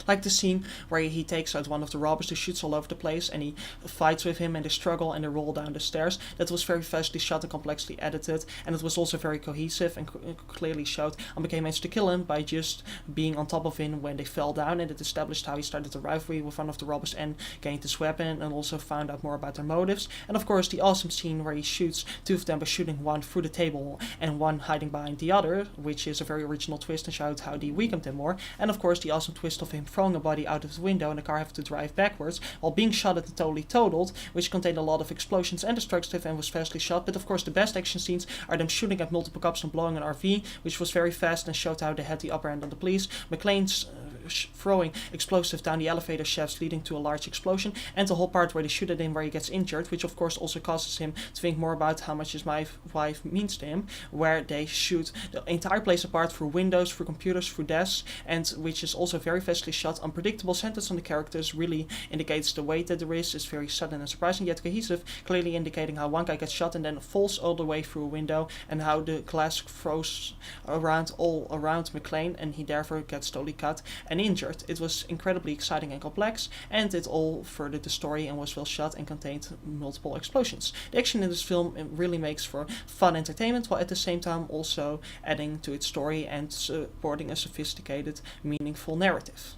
Like the scene where he takes out one of the robbers who shoots all over the place and he fights with him and they struggle and they roll down the stairs. That was very fastly shot and complexly edited, and it was also very cohesive and clearly showed McKay managed to kill him by just being on top of him when they fell down, and it established how he started a rivalry with one of the robbers and gained his weapon, and also found out more about their motives. And of course the awesome scene where he shoots two of them by shooting one through the table and one hiding behind the other, which is a very original twist and showed how they weakened him more. And of course the awesome twist of him throwing a body out of the window and the car having to drive backwards while being shot at and totally totaled, which contained a lot of explosions and destructive and was fastly shot. But of course the best action scenes are them shooting at multiple cops and blowing an RV, which was very fast and showed how they had the upper hand on the police. McClane's throwing explosive down the elevator shafts leading to a large explosion, and the whole part where they shoot at him where he gets injured, which of course also causes him to think more about how much his wife means to him, where they shoot the entire place apart through windows, through computers, through desks, and which is also very fastly shot. Unpredictable sentence on the characters really indicates the weight that there is very sudden and surprising yet cohesive, clearly indicating how one guy gets shot and then falls all the way through a window, and how the glass throws all around McClane and he therefore gets totally cut and injured. It was incredibly exciting and complex, and it all furthered the story and was well shot and contained multiple explosions. The action in this film really makes for fun entertainment, while at the same time also adding to its story and supporting a sophisticated, meaningful narrative.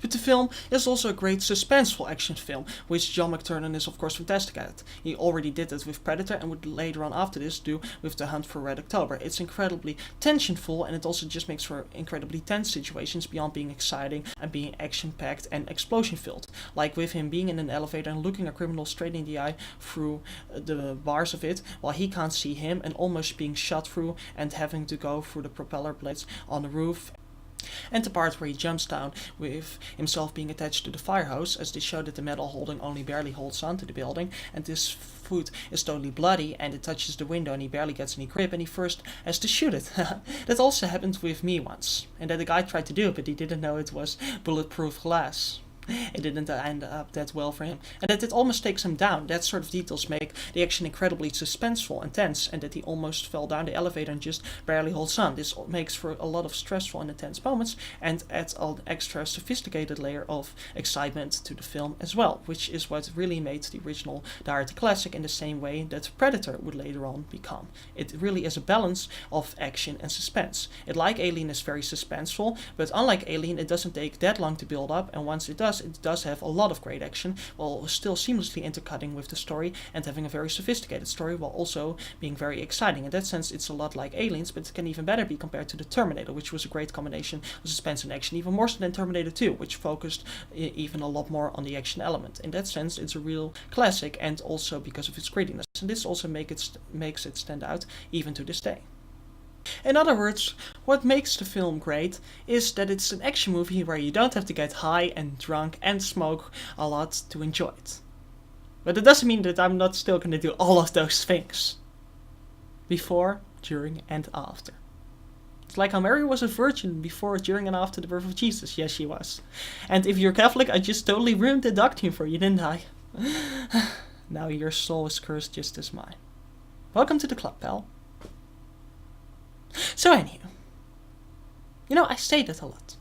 But the film is also a great suspenseful action film, which John McTiernan is of course fantastic at. He already did it with Predator and would later on after this do with The Hunt for Red October. It's incredibly tensionful, and it also just makes for incredibly tense situations beyond being exciting and being action-packed and explosion-filled. Like with him being in an elevator and looking a criminal straight in the eye through the bars of it, while he can't see him, and almost being shot through and having to go through the propeller blades on the roof. And the part where he jumps down with himself being attached to the fire hose, as they show that the metal holding only barely holds on to the building, and this foot is totally bloody and it touches the window and he barely gets any grip and he first has to shoot it. That also happened with me once, and that the guy tried to do it but he didn't know it was bulletproof glass. It didn't end up that well for him, and that it almost takes him down. That sort of details make the action incredibly suspenseful and tense, and that he almost fell down the elevator and just barely holds on. This makes for a lot of stressful and intense moments, and adds an extra sophisticated layer of excitement to the film as well, which is what really made the original Die Hard a classic in the same way that Predator would later on become. It really is a balance of action and suspense. It, like Alien, is very suspenseful, but unlike Alien, it doesn't take that long to build up, and once it does have a lot of great action, while still seamlessly intercutting with the story and having a very sophisticated story, while also being very exciting. In that sense, it's a lot like Aliens, but it can even better be compared to the Terminator, which was a great combination of suspense and action, even more so than Terminator 2, which focused even a lot more on the action element. In that sense, it's a real classic, and also because of its grittiness. And this also makes it stand out even to this day. In other words, what makes the film great is that it's an action movie where you don't have to get high and drunk and smoke a lot to enjoy it. But it doesn't mean that I'm not still going to do all of those things. Before, during, and after. It's like how Mary was a virgin before, during, and after the birth of Jesus. Yes, she was. And if you're Catholic, I just totally ruined the doctrine for you, didn't I? Now your soul is cursed just as mine. Welcome to the club, pal. So anywho, I say that a lot.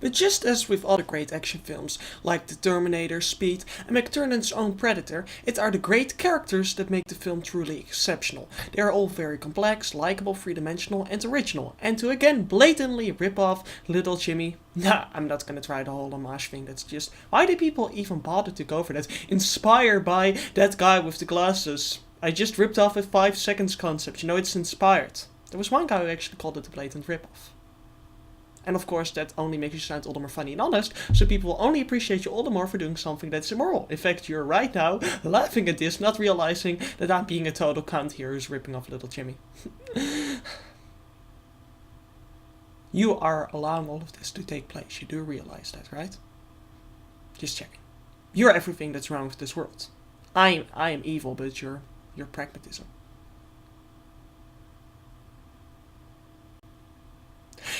But just as with other great action films, like The Terminator, Speed, and McTiernan's own Predator, it are the great characters that make the film truly exceptional. They are all very complex, likable, three-dimensional, and original, and to again blatantly rip off Little Jimmy, I'm not gonna try the whole homage thing, that's just, why do people even bother to go for that? Inspired by that guy with the glasses. I just ripped off a 5 seconds concept, it's inspired. There was one guy who actually called it a blatant ripoff. And of course that only makes you sound all the more funny and honest, so people will only appreciate you all the more for doing something that's immoral. In fact, you're right now laughing at this, not realizing that I'm being a total cunt here who's ripping off Little Jimmy. You are allowing all of this to take place, you do realize that, right? Just checking. You're everything that's wrong with this world. I am evil, but you're pragmatism.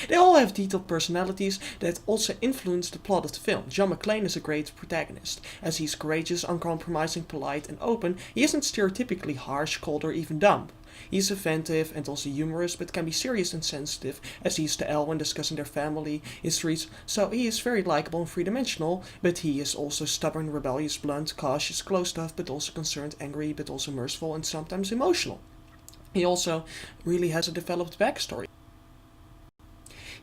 They all have detailed personalities that also influence the plot of the film. John McClane is a great protagonist. As he's courageous, uncompromising, polite, and open, he isn't stereotypically harsh, cold, or even dumb. He's inventive and also humorous, but can be serious and sensitive, as he is to Elle when discussing their family histories, so he is very likable and three-dimensional, but he is also stubborn, rebellious, blunt, cautious, closed-off, but also concerned, angry, but also merciful and sometimes emotional. He also really has a developed backstory.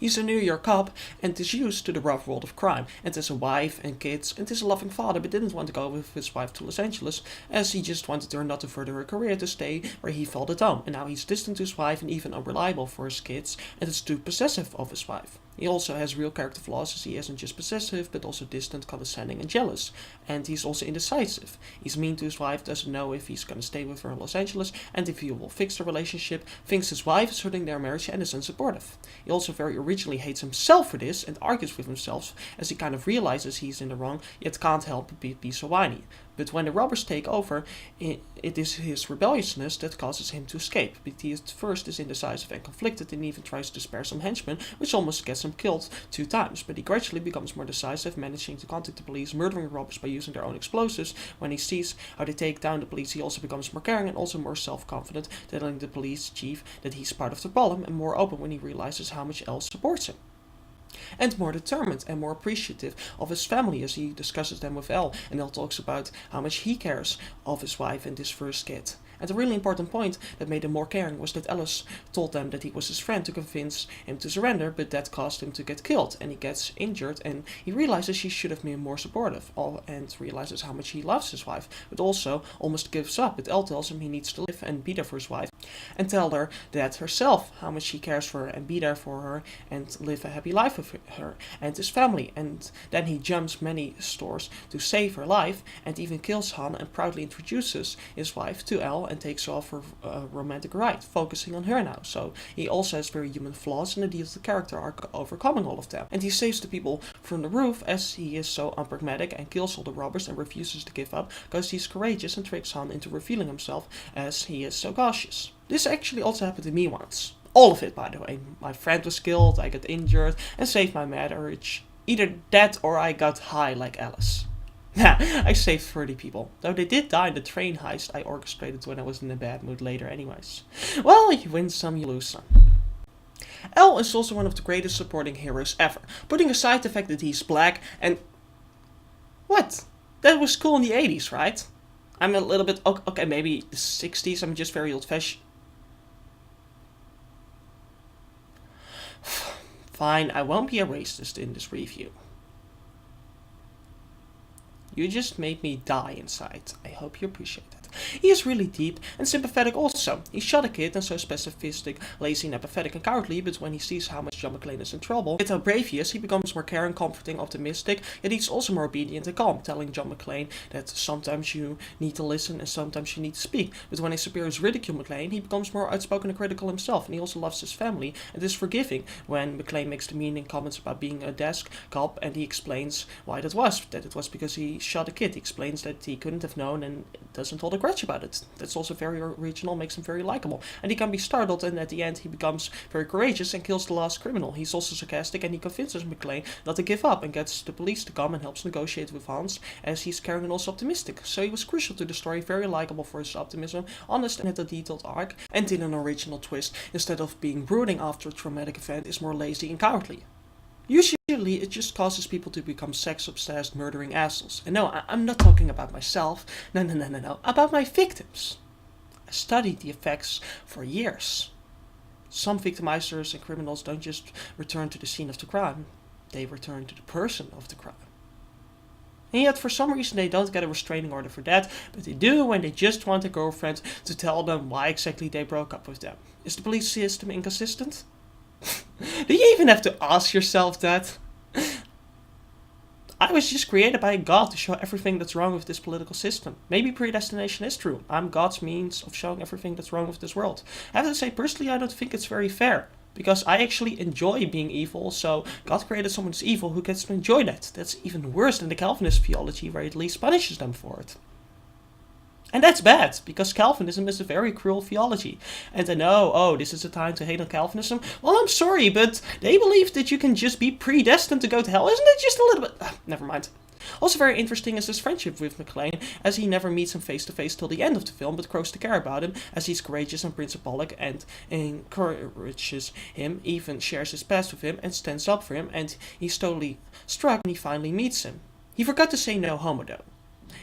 He's a New York cop and is used to the rough world of crime, and has a wife and kids, and is a loving father, but didn't want to go with his wife to Los Angeles, as he just wanted her not to further her career, to stay where he felt at home, and now he's distant to his wife and even unreliable for his kids, and is too possessive of his wife. He also has real character flaws, as he isn't just possessive, but also distant, condescending, and jealous. And he's also indecisive. He's mean to his wife, doesn't know if he's going to stay with her in Los Angeles, and if he will fix the relationship, thinks his wife is hurting their marriage, and is unsupportive. He also very originally hates himself for this, and argues with himself, as he kind of realizes he's in the wrong, yet can't help but be so whiny. But when the robbers take over, it is his rebelliousness that causes him to escape. But he at first is indecisive and conflicted, and even tries to spare some henchmen, which almost gets him killed 2 times. But he gradually becomes more decisive, managing to contact the police, murdering robbers by using their own explosives. When he sees how they take down the police, he also becomes more caring and also more self-confident, telling the police chief that he's part of the problem, and more open when he realizes how much Elle supports him. And more determined and more appreciative of his family, as he discusses them with Elle, and Elle talks about how much he cares of his wife and his first kid. And a really important point that made him more caring was that Alice told them that he was his friend to convince him to surrender, but that caused him to get killed, and he gets injured, and he realizes he should have been more supportive, and realizes how much he loves his wife, but also almost gives up. But Elle tells him he needs to live and be there for his wife, and tell her that herself, how much he cares for her, and be there for her, and live a happy life with her and his family. And then he jumps many stores to save her life, and even kills Han, and proudly introduces his wife to Elle, and takes off her romantic ride, focusing on her now. So he also has very human flaws, and indeed the character arc overcoming all of them. And he saves the people from the roof, as he is so unpragmatic, and kills all the robbers and refuses to give up, because he's courageous and tricks Han into revealing himself, as he is so cautious. This actually also happened to me once. All of it, by the way. My friend was killed, I got injured, and saved my marriage. Either that or I got high like Alice. I saved 30 people, though they did die in the train heist I orchestrated when I was in a bad mood later anyways. Well, you win some, you lose some. Elle is also one of the greatest supporting heroes ever, putting aside the fact that he's black and... What? That was cool in the 80s, right? I'm a little bit... Okay, maybe the 60s, I'm just very old-fashioned. Fine, I won't be a racist in this review. You just made me die inside. I hope you appreciate that. He is really deep and sympathetic also. He shot a kid and so specific, lazy, and apathetic and cowardly, but when he sees how much John McTiernan is in trouble, with how brave he is, he becomes more caring, comforting, optimistic, yet he's also more obedient and calm, telling John McTiernan that sometimes you need to listen and sometimes you need to speak. But when his superiors ridicule McTiernan, he becomes more outspoken and critical himself, and he also loves his family and is forgiving when McTiernan makes demeaning comments about being a desk cop, and he explains why that was. That it was because he shot a kid. He explains that he couldn't have known and doesn't hold a grudge about it. That's also very original, makes him very likable. And he can be startled, and at the end he becomes very courageous and kills the last criminal. He's also sarcastic, and he convinces McTiernan not to give up and gets the police to come and helps negotiate with Hans, as he's caring and also optimistic. So he was crucial to the story, very likable for his optimism, honest and had a detailed arc, and in an original twist, instead of being brooding after a traumatic event, is more lazy and cowardly. Usually, it just causes people to become sex-obsessed, murdering assholes. And no, I'm not talking about myself. No. About my victims. I studied the effects for years. Some victimizers and criminals don't just return to the scene of the crime. They return to the person of the crime. And yet, for some reason, they don't get a restraining order for that, but they do when they just want a girlfriend to tell them why exactly they broke up with them. Is the police system inconsistent? Do you even have to ask yourself that? I was just created by God to show everything that's wrong with this political system. Maybe predestination is true. I'm God's means of showing everything that's wrong with this world. I have to say, personally, I don't think it's very fair. Because I actually enjoy being evil, so God created someone who's evil who gets to enjoy that. That's even worse than the Calvinist theology, where he at least punishes them for it. And that's bad, because Calvinism is a very cruel theology. And I know, this is a time to hate on Calvinism. Well, I'm sorry, but they believe that you can just be predestined to go to hell. Isn't it just a little bit... never mind. Also very interesting is his friendship with McClane, as he never meets him face to face till the end of the film, but grows to care about him as he's courageous and principalic and encourages him, even shares his past with him and stands up for him, and he's totally struck when he finally meets him. He forgot to say no homo though.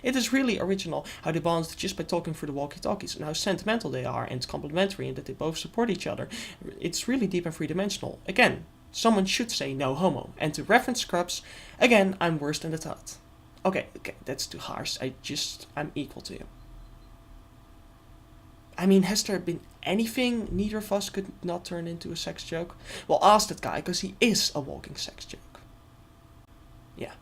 It is really original how they bond just by talking through the walkie-talkies, and how sentimental they are and complementary, and that they both support each other. It's really deep and three-dimensional. Again, someone should say no homo. And to reference Scrubs, again, I'm worse than the thought. Okay, that's too harsh. I'm equal to you. I mean, has there been anything neither of us could not turn into a sex joke? Well, ask that guy, because he is a walking sex joke. Yeah.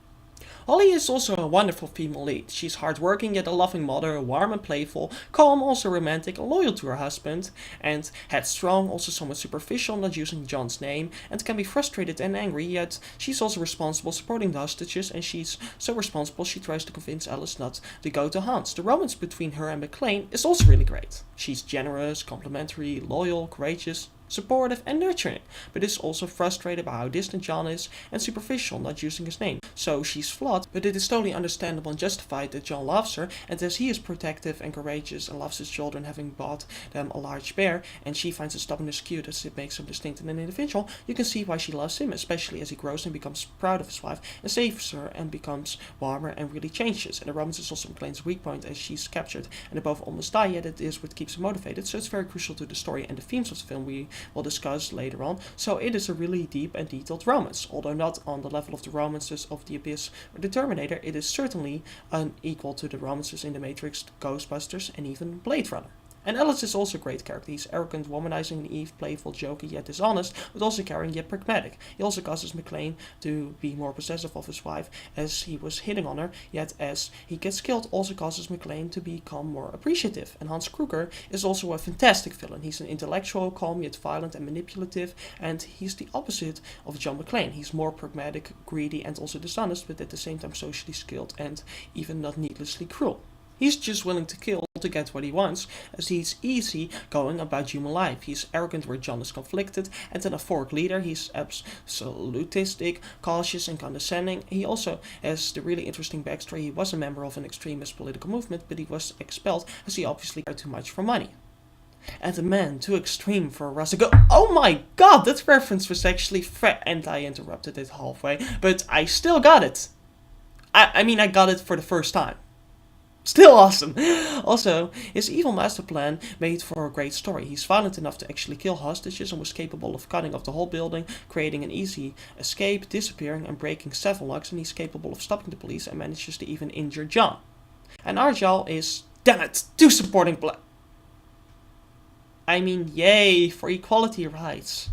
Holly is also a wonderful female lead. She's hardworking yet a loving mother, warm and playful, calm, also romantic, and loyal to her husband, and headstrong, also somewhat superficial, not using John's name, and can be frustrated and angry, yet she's also responsible, supporting the hostages, and she's so responsible she tries to convince Alice not to go to Hans. The romance between her and McClane is also really great. She's generous, complimentary, loyal, courageous, supportive and nurturing, but is also frustrated by how distant John is and superficial, not using his name. So she's flawed, but it is totally understandable and justified that John loves her, and as he is protective and courageous and loves his children, having bought them a large bear, and she finds his stubbornness cute as it makes him distinct and an individual, you can see why she loves him, especially as he grows and becomes proud of his wife and saves her and becomes warmer and really changes. And the romance is also McClane's weak point as she's captured and they both almost die, yet it is what keeps him motivated, so it's very crucial to the story and the themes of the film we will discuss later on. So it is a really deep and detailed romance. Although not on the level of the romances of The Abyss or The Terminator, it is certainly unequal to the romances in The Matrix, Ghostbusters, and even Blade Runner. And Alice is also a great character. He's arrogant, womanizing, naive, playful, jokey, yet dishonest, but also caring yet pragmatic. He also causes McClane to be more possessive of his wife as he was hitting on her, yet as he gets killed also causes McClane to become more appreciative. And Hans Kruger is also a fantastic villain. He's an intellectual, calm yet violent and manipulative, and he's the opposite of John McClane. He's more pragmatic, greedy, and also dishonest, but at the same time socially skilled and even not needlessly cruel. He's just willing to kill to get what he wants, as he's easy going about human life. He's arrogant where John is conflicted, and an euphoric leader. He's absolutistic, cautious, and condescending. He also has the really interesting backstory. He was a member of an extremist political movement, but he was expelled as he obviously cared too much for money. And a man too extreme for a Russian. Oh my god, that reference was actually and I interrupted it halfway, but I still got it. I mean, I got it for the first time. Still awesome. Also, his evil master plan made for a great story. He's violent enough to actually kill hostages and was capable of cutting off the whole building, creating an easy escape, disappearing and breaking several locks, and he's capable of stopping the police and manages to even injure John. And Arjal is, damn it, too supporting I mean, yay for equality rights.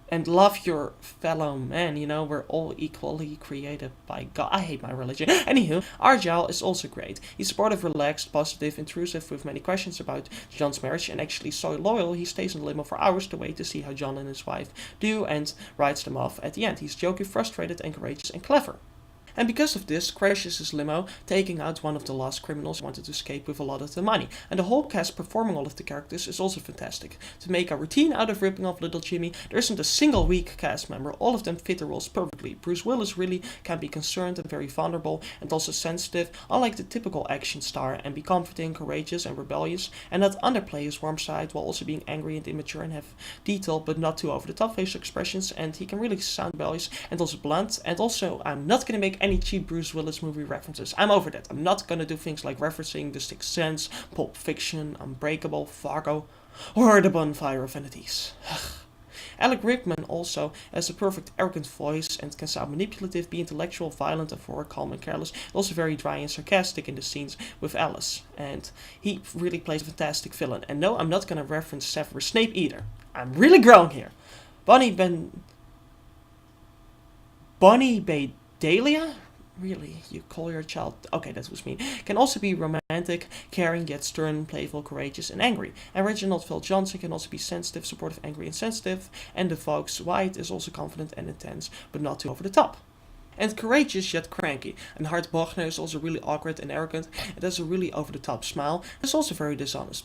And love your fellow man, we're all equally created by God. I hate my religion. Anywho, Arjal is also great. He's supportive, relaxed, positive, intrusive, with many questions about John's marriage, and actually so loyal he stays in the limo for hours to wait to see how John and his wife do, and writes them off at the end. He's jokey, frustrated, and courageous, and clever. And because of this, crashes his limo, taking out one of the last criminals who wanted to escape with a lot of the money. And the whole cast performing all of the characters is also fantastic. To make a routine out of ripping off little Jimmy, there isn't a single weak cast member. All of them fit the roles perfectly. Bruce Willis really can be concerned and very vulnerable, and also sensitive, unlike the typical action star, and be comforting, courageous, and rebellious, and not underplay his warm side while also being angry and immature and have detailed but not too over-the-top facial expressions. And he can really sound rebellious and also blunt. And also, I'm not going to make any cheap Bruce Willis movie references. I'm over that. I'm not gonna do things like referencing The Sixth Sense, Pulp Fiction, Unbreakable, Fargo, or The Bonfire of Vanities. Alec Rickman also has a perfect arrogant voice and can sound manipulative, be intellectual, violent, and forward, calm and careless. Also very dry and sarcastic in the scenes with Alice. And he really plays a fantastic villain. And no, I'm not gonna reference Severus Snape either. I'm really grown here. Bonnie Bedelia? Really? You call your child... Okay, that was mean. Can also be romantic, caring, yet stern, playful, courageous, and angry. And Reginald Phil Johnson can also be sensitive, supportive, angry, and sensitive. And the Fox White is also confident and intense, but not too over the top. And courageous yet cranky. And Hart Bochner is also really awkward and arrogant, and has a really over-the-top smile. It's also very dishonest.